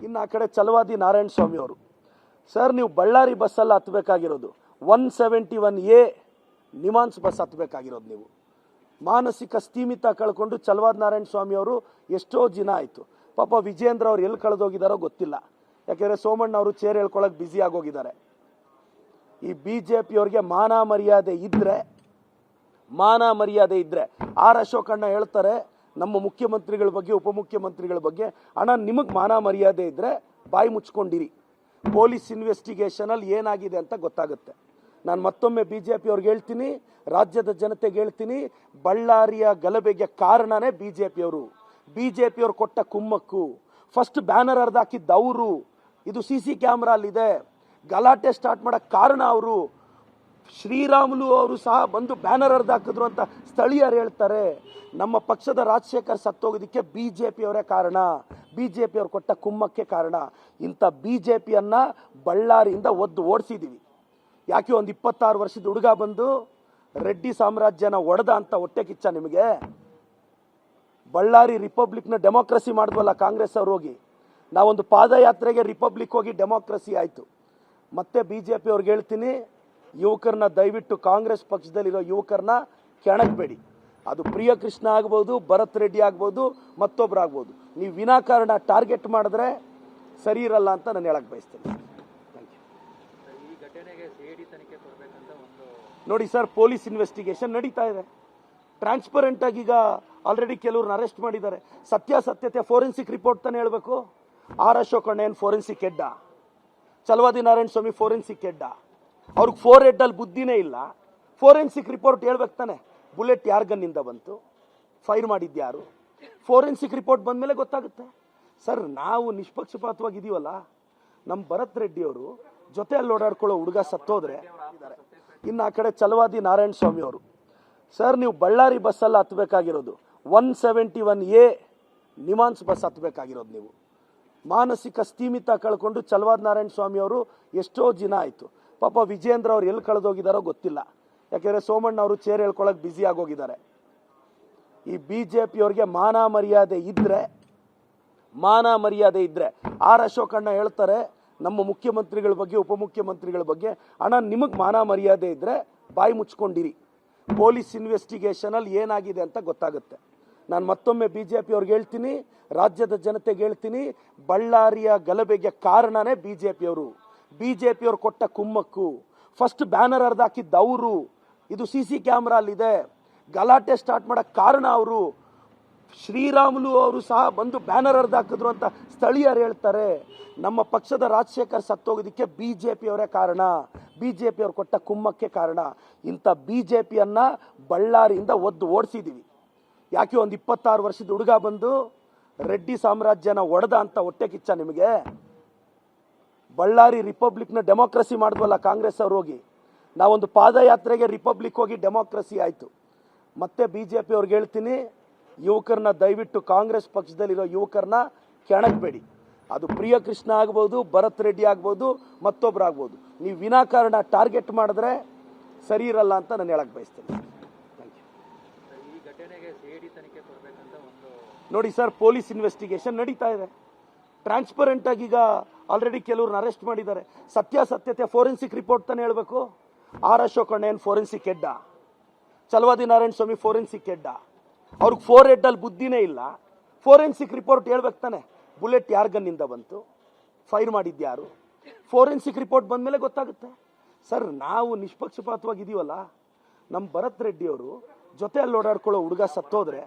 ಇನ್ನು ಆ ಕಡೆ ಛಲವಾದಿ ನಾರಾಯಣ ಸ್ವಾಮಿ ಅವರು. ಸರ್, ನೀವು ಬಳ್ಳಾರಿ ಬಸ್ಸಲ್ಲಿ ಹತ್ತಬೇಕಾಗಿರೋದು 171A ನಿಮಾನ್ಸ್ ಬಸ್ ಹತ್ತಬೇಕಾಗಿರೋದು. ನೀವು ಮಾನಸಿಕ ಸ್ಥೀಮಿತ ಕಳ್ಕೊಂಡು ಛಲವಾದಿ ನಾರಾಯಣ ಸ್ವಾಮಿ ಅವರು ಎಷ್ಟೋ ದಿನ ಆಯಿತು. ಪಾಪ ವಿಜೇಂದ್ರ ಅವ್ರು ಎಲ್ಲಿ ಕಳೆದೋಗಿದಾರೋ ಗೊತ್ತಿಲ್ಲ. ಯಾಕೆಂದರೆ ಸೋಮಣ್ಣ ಅವರು ಚೇರ್ ಹೇಳ್ಕೊಳಕ್ಕೆ ಬ್ಯುಸಿ ಆಗೋಗಿದ್ದಾರೆ. ಈ BJP ಅವ್ರಿಗೆ ಮಾನ ಮರ್ಯಾದೆ ಇದ್ರೆ ಆರ್ ಅಶೋಕಣ್ಣ ಹೇಳ್ತಾರೆ ನಮ್ಮ ಮುಖ್ಯಮಂತ್ರಿಗಳ ಬಗ್ಗೆ, ಉಪಮುಖ್ಯಮಂತ್ರಿಗಳ ಬಗ್ಗೆ, ಅಣ್ಣ ನಿಮಗೆ ಮಾನ ಮರ್ಯಾದೆ ಇದ್ರೆ ಬಾಯಿ ಮುಚ್ಕೊಂಡಿರಿ. ಪೊಲೀಸ್ ಇನ್ವೆಸ್ಟಿಗೇಷನ್ ಅಲ್ಲಿ ಏನಾಗಿದೆ ಅಂತ ಗೊತ್ತಾಗುತ್ತೆ. ನಾನು ಮತ್ತೊಮ್ಮೆ BJP ಅವ್ರಿಗೆ ಹೇಳ್ತೀನಿ, ರಾಜ್ಯದ ಜನತೆಗೆ ಹೇಳ್ತೀನಿ, ಬಳ್ಳಾರಿಯ ಗಲಭೆಗೆ ಕಾರಣನೇ BJP ಅವರು ಕೊಟ್ಟ ಕುಮ್ಮಕ್ಕು. ಫಸ್ಟ್ ಬ್ಯಾನರ್ ಹರಿದಾಕಿದ್ದ ಅವರು, ಇದು CC ಕ್ಯಾಮ್ರಾ ಅಲ್ಲಿದೆ. ಗಲಾಟೆ ಸ್ಟಾರ್ಟ್ ಮಾಡಕ್ ಕಾರಣ ಅವರು. ಶ್ರೀರಾಮುಲು ಅವರು ಸಹ ಬಂದು ಬ್ಯಾನರ್ ಹರಿದಾಕಿದ್ರು ಅಂತ ಸ್ಥಳೀಯರು ಹೇಳ್ತಾರೆ. ನಮ್ಮ ಪಕ್ಷದ ರಾಜಶೇಖರ್ ಸತ್ತೋಗೋದಕ್ಕೆ BJP ಅವರೇ ಕಾರಣ, BJP ಅವರು ಕೊಟ್ಟ ಕುಮ್ಮಕ್ಕೆ ಕಾರಣ. ಇಂಥ BJPಯನ್ನ ಬಳ್ಳಾರಿಯಿಂದ ಒದ್ದು ಓಡಿಸಿದೀವಿ. ಯಾಕೆ ಒಂದು 26 ವರ್ಷದ ಹುಡುಗ ಬಂದು ರೆಡ್ಡಿ ಸಾಮ್ರಾಜ್ಯನ ಒಡೆದ ಅಂತ ಹೊಟ್ಟೆ ಕಿಚ್ಚ ನಿಮಗೆ? ಬಳ್ಳಾರಿ ರಿಪಬ್ಲಿಕ್ನ ಡೆಮೋಕ್ರಸಿ ಮಾಡಿದ್ವಲ್ಲ ಕಾಂಗ್ರೆಸ್ ಅವ್ರು ಹೋಗಿ. ನಾವೊಂದು ಪಾದಯಾತ್ರೆಗೆ ರಿಪಬ್ಲಿಕ್ ಹೋಗಿ ಡೆಮೋಕ್ರಸಿ ಆಯಿತು. ಮತ್ತೆ BJP ಅವ್ರಿಗೆ ಹೇಳ್ತೀನಿ, ಯುವಕರನ್ನ ದಯವಿಟ್ಟು ಕಾಂಗ್ರೆಸ್ ಪಕ್ಷದಲ್ಲಿರೋ ಯುವಕರನ್ನ ಕೆಣಕಬೇಡಿ. ಅದು ಪ್ರಿಯಕೃಷ್ಣ ಆಗ್ಬೋದು, ಭರತ್ ರೆಡ್ಡಿ ಆಗ್ಬೋದು, ಮತ್ತೊಬ್ರು ಆಗ್ಬೋದು. ನೀವು ವಿನಾಕಾರಣ ಟಾರ್ಗೆಟ್ ಮಾಡಿದ್ರೆ ಸರಿ ಇರಲ್ಲ ಅಂತ ನಾನು ಹೇಳಕ್ ಬಯಸ್ತೇನೆ. ನೋಡಿ ಸರ್, ಪೊಲೀಸ್ ಇನ್ವೆಸ್ಟಿಗೇಷನ್ ನಡೀತಾ ಇದೆ. ಟ್ರಾನ್ಸ್ಪರೆಂಟ್ ಆಗಿ ಈಗ ಆಲ್ರೆಡಿ ಕೆಲವ್ರನ್ನ ಅರೆಸ್ಟ್ ಮಾಡಿದ್ದಾರೆ. ಸತ್ಯಾಸತ್ಯತೆ ಫೋರೆನ್ಸಿಕ್ ರಿಪೋರ್ಟ್ ತಾನೇ ಹೇಳಬೇಕು. ಆರ್ ಅಶೋಕಣ್ಣ ಏನು ಫೋರೆನ್ಸಿಕ್ ಹೆಡ್ಡ? ಛಲವಾದಿ ನಾರಾಯಣ ಸ್ವಾಮಿ ಫೋರೆನ್ಸಿಕ್ ಹೆಡ್ಡ? ಅವ್ರಿಗೆ 4 ಹೆಡ್ ಅಲ್ಲಿ ಬುದ್ಧಿನೇ ಇಲ್ಲ. ಫೋರೆನ್ಸಿಕ್ ರಿಪೋರ್ಟ್ ಹೇಳ್ಬೇಕು ತಾನೆ. ಬುಲೆಟ್ ಯಾರ ಗನ್ನಿಂದ ಬಂತು, ಫೈರ್ ಮಾಡಿದ್ಯಾರು? ಫೋರೆನ್ಸಿಕ್ ರಿಪೋರ್ಟ್ ಬಂದ್ಮೇಲೆ ಗೊತ್ತಾಗುತ್ತೆ. ಸರ್, ನಾವು ನಿಷ್ಪಕ್ಷಪಾತವಾಗಿದ್ದೀವಲ್ಲ. ನಮ್ಮ ಭರತ್ ರೆಡ್ಡಿ ಅವರು ಜೊತೆಯಲ್ಲಿ ಓಡಾಡ್ಕೊಳ್ಳೋ ಹುಡುಗ ಸತ್ತೋದ್ರೆ, ಇನ್ನು ಆ ಕಡೆ ಛಲವಾದಿ ನಾರಾಯಣ ಸ್ವಾಮಿ ಅವರು. ಸರ್, ನೀವು ಬಳ್ಳಾರಿ ಬಸ್ಸಲ್ಲಿ ಹತ್ತಬೇಕಾಗಿರೋದು 171A ನಿಮಾನ್ಸ್ ಬಸ್ ಹತ್ತಬೇಕಾಗಿರೋದು. ನೀವು ಮಾನಸಿಕ ಸ್ಥೀಮಿತ ಕಳ್ಕೊಂಡು ಛಲವಾದಿ ನಾರಾಯಣ ಸ್ವಾಮಿ ಅವರು ಎಷ್ಟೋ ದಿನ ಆಯಿತು. ಪಾಪ ವಿಜೇಂದ್ರ ಅವ್ರು ಎಲ್ಲಿ ಕಳೆದೋಗಿದಾರೋ ಗೊತ್ತಿಲ್ಲ. ಯಾಕೆಂದರೆ ಸೋಮಣ್ಣ ಅವರು ಚೇರ್ ಹೇಳ್ಕೊಳಕ್ಕೆ ಬ್ಯುಸಿ ಆಗೋಗಿದ್ದಾರೆ. ಈ BJP ಅವ್ರಿಗೆ ಮಾನ ಮರ್ಯಾದೆ ಇದ್ರೆ ಆರ್ ಅಶೋಕಣ್ಣ ಹೇಳ್ತಾರೆ ನಮ್ಮ ಮುಖ್ಯಮಂತ್ರಿಗಳ ಬಗ್ಗೆ, ಉಪಮುಖ್ಯಮಂತ್ರಿಗಳ ಬಗ್ಗೆ, ಅಣ್ಣ ನಿಮಗೆ ಮಾನ ಮರ್ಯಾದೆ ಇದ್ರೆ ಬಾಯಿ ಮುಚ್ಕೊಂಡಿರಿ. ಪೊಲೀಸ್ ಇನ್ವೆಸ್ಟಿಗೇಷನ್ ಅಲ್ಲಿ ಏನಾಗಿದೆ ಅಂತ ಗೊತ್ತಾಗುತ್ತೆ. ನಾನು ಮತ್ತೊಮ್ಮೆ BJP ಅವ್ರಿಗೆ ಹೇಳ್ತೀನಿ, ರಾಜ್ಯದ ಜನತೆಗೆ ಹೇಳ್ತೀನಿ, ಬಳ್ಳಾರಿಯ ಗಲಭೆಗೆ ಕಾರಣನೇ BJP ಅವರು ಕೊಟ್ಟ ಕುಮ್ಮಕ್ಕು. ಫಸ್ಟ್ ಬ್ಯಾನರ್ ಹರಿದಾಕಿದ್ದ ಅವರು, ಇದು CC ಕ್ಯಾಮ್ರಾ ಅಲ್ಲಿದೆ. ಗಲಾಟೆ ಸ್ಟಾರ್ಟ್ ಮಾಡಕ್ ಕಾರಣ ಅವರು. ಶ್ರೀರಾಮುಲು ಅವರು ಸಹ ಬಂದು ಬ್ಯಾನರ್ ಹರಿದಾಕಿದ್ರು ಅಂತ ಸ್ಥಳೀಯರು ಹೇಳ್ತಾರೆ. ನಮ್ಮ ಪಕ್ಷದ ರಾಜಶೇಖರ್ ಸತ್ತೋಗೋದಕ್ಕೆ BJP ಅವರೇ ಕಾರಣ, BJP ಅವರು ಕೊಟ್ಟ ಕುಮ್ಮಕ್ಕೆ ಕಾರಣ. ಇಂಥ BJPಯನ್ನ ಬಳ್ಳಾರಿಯಿಂದ ಒದ್ದು ಓಡಿಸಿದೀವಿ. ಯಾಕೆ ಒಂದು 26 ವರ್ಷದ ಹುಡುಗ ಬಂದು ರೆಡ್ಡಿ ಸಾಮ್ರಾಜ್ಯನ ಒಡೆದ ಅಂತ ಹೊಟ್ಟೆ ಕಿಚ್ಚ ನಿಮಗೆ? ಬಳ್ಳಾರಿ ರಿಪಬ್ಲಿಕ್ನ ಡೆಮೋಕ್ರಸಿ ಮಾಡಿದ್ವಲ್ಲ ಕಾಂಗ್ರೆಸ್ ಅವ್ರು ಹೋಗಿ. ನಾವೊಂದು ಪಾದಯಾತ್ರೆಗೆ ರಿಪಬ್ಲಿಕ್ ಹೋಗಿ ಡೆಮೋಕ್ರಸಿ ಆಯಿತು. ಮತ್ತೆ BJP ಅವ್ರಿಗೆ ಹೇಳ್ತೀನಿ, ಯುವಕರನ್ನ ದಯವಿಟ್ಟು ಕಾಂಗ್ರೆಸ್ ಪಕ್ಷದಲ್ಲಿರೋ ಯುವಕರನ್ನ ಕೆಣಕಬೇಡಿ. ಅದು ಪ್ರಿಯಕೃಷ್ಣ ಆಗ್ಬೋದು, ಭರತ್ ರೆಡ್ಡಿ ಆಗ್ಬೋದು, ಮತ್ತೊಬ್ರು ಆಗ್ಬೋದು. ನೀವು ವಿನಾಕಾರಣ ಟಾರ್ಗೆಟ್ ಮಾಡಿದ್ರೆ ಸರಿ ಇರಲ್ಲ ಅಂತ ನಾನು ಹೇಳಕ್ ಬಯಸ್ತೇನೆ. ನೋಡಿ ಸರ್, ಪೊಲೀಸ್ ಇನ್ವೆಸ್ಟಿಗೇಷನ್ ನಡೀತಾ ಇದೆ. ಟ್ರಾನ್ಸ್ಪರೆಂಟ್ ಆಗಿ ಈಗ ಆಲ್ರೆಡಿ ಕೆಲವ್ರನ್ನ ಅರೆಸ್ಟ್ ಮಾಡಿದ್ದಾರೆ. ಸತ್ಯಾಸತ್ಯತೆ ಫೋರೆನ್ಸಿಕ್ ರಿಪೋರ್ಟ್ ತಾನೇ ಹೇಳಬೇಕು. ಆರ್ ಅಶೋಕಣ್ಣ ಏನು ಫೋರೆನ್ಸಿಕ್ ಹೆಡ್ಡ? ಛಲವಾದಿ ನಾರಾಯಣ ಸ್ವಾಮಿ ಫೋರೆನ್ಸಿಕ್ ಹೆಡ್ಡ? ಅವ್ರಿಗೆ 4 ಹೆಡ್ ಅಲ್ಲಿ ಬುದ್ಧಿನೇ ಇಲ್ಲ. ಫೋರೆನ್ಸಿಕ್ ರಿಪೋರ್ಟ್ ಹೇಳ್ಬೇಕು ತಾನೆ. ಬುಲೆಟ್ ಯಾರ ಗನ್ನಿಂದ ಬಂತು, ಫೈರ್ ಮಾಡಿದ್ಯಾರು? ಫೋರೆನ್ಸಿಕ್ ರಿಪೋರ್ಟ್ ಬಂದ್ಮೇಲೆ ಗೊತ್ತಾಗುತ್ತೆ. ಸರ್, ನಾವು ನಿಷ್ಪಕ್ಷಪಾತವಾಗಿದ್ದೀವಲ್ಲ. ನಮ್ಮ ಭರತ್ ರೆಡ್ಡಿ ಅವರು ಜೊತೆಯಲ್ಲಿ ಓಡಾಡ್ಕೊಳ್ಳೋ ಹುಡುಗ ಸತ್ತೋದ್ರೆ